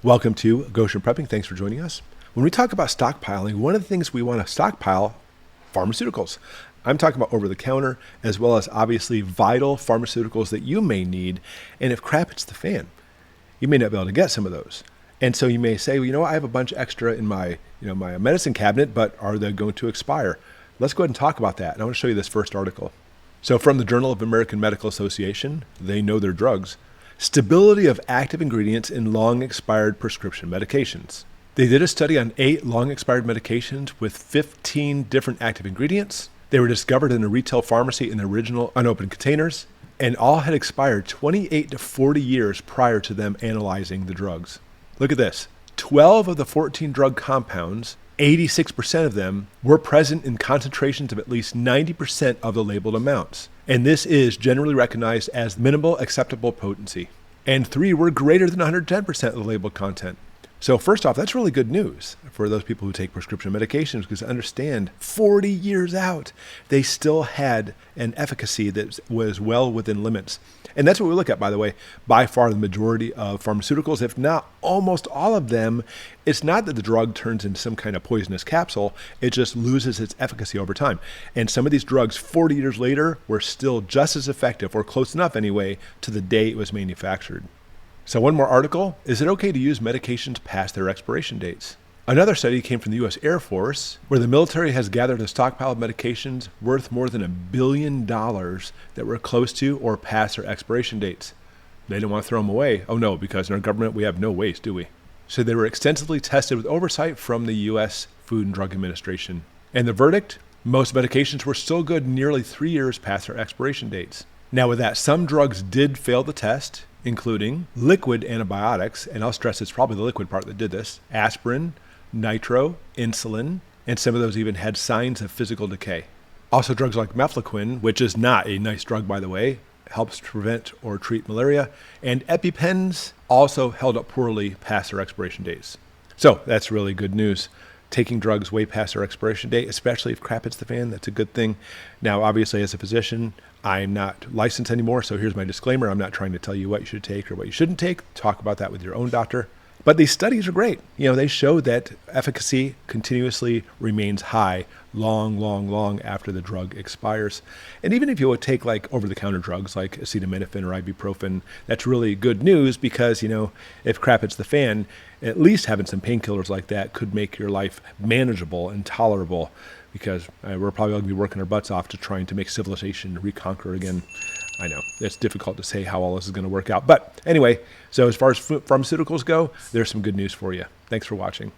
Welcome to Goshen Prepping. Thanks for joining us. When we talk about stockpiling, one of the things we want to stockpile, pharmaceuticals. I'm talking about over-the-counter, as well as obviously vital pharmaceuticals that you may need. And if crap hits the fan, you may not be able to get some of those. And so you may say, well, I have a bunch extra in my medicine cabinet, but are they going to expire? Let's go ahead and talk about that. And I want to show you this first article. So from the Journal of American Medical Association, they know their drugs. Stability of active ingredients in long expired prescription medications. They did a study on 8 long expired medications with 15 different active ingredients. They were discovered in a retail pharmacy in the original unopened containers, and all had expired 28 to 40 years prior to them analyzing the drugs. Look at this. 12 of the 14 drug compounds, 86% of them, were present in concentrations of at least 90% of the labeled amounts. And this is generally recognized as minimal acceptable potency. And 3 were greater than 110% of the labeled content. So first off, that's really good news for those people who take prescription medications, because understand 40 years out, they still had an efficacy that was well within limits. And that's what we look at, by the way. By far the majority of pharmaceuticals, if not almost all of them, it's not that the drug turns into some kind of poisonous capsule, it just loses its efficacy over time. And some of these drugs 40 years later were still just as effective, or close enough anyway, to the day it was manufactured. So one more article. Is it okay to use medications past their expiration dates? Another study came from the U.S. Air Force, where the military has gathered a stockpile of medications worth more than $1 billion that were close to or past their expiration dates. They didn't want to throw them away. Oh no, because in our government we have no waste, do we? So they were extensively tested with oversight from the U.S. Food and Drug Administration. And the verdict? Most medications were still good nearly 3 years past their expiration dates. Now with that, some drugs did fail the test, including liquid antibiotics, and I'll stress it's probably the liquid part that did this, aspirin, nitro, insulin, and some of those even had signs of physical decay. Also drugs like mefloquine, which is not a nice drug by the way, helps prevent or treat malaria, and EpiPens also held up poorly past their expiration dates. So that's really good news. Taking drugs way past their expiration date, especially if crap hits the fan, that's a good thing. Now, obviously, as a physician, I'm not licensed anymore, so here's my disclaimer. I'm not trying to tell you what you should take or what you shouldn't take. Talk about that with your own doctor. But these studies are great. They show that efficacy continuously remains high long after the drug expires. And even if you would take like over-the-counter drugs like acetaminophen or ibuprofen, that's really good news because, if crap hits the fan, at least having some painkillers like that could make your life manageable and tolerable, because we're probably going to be working our butts off to trying to make civilization reconquer again. I know, it's difficult to say how all this is going to work out. But anyway, so as far as pharmaceuticals go, there's some good news for you. Thanks for watching.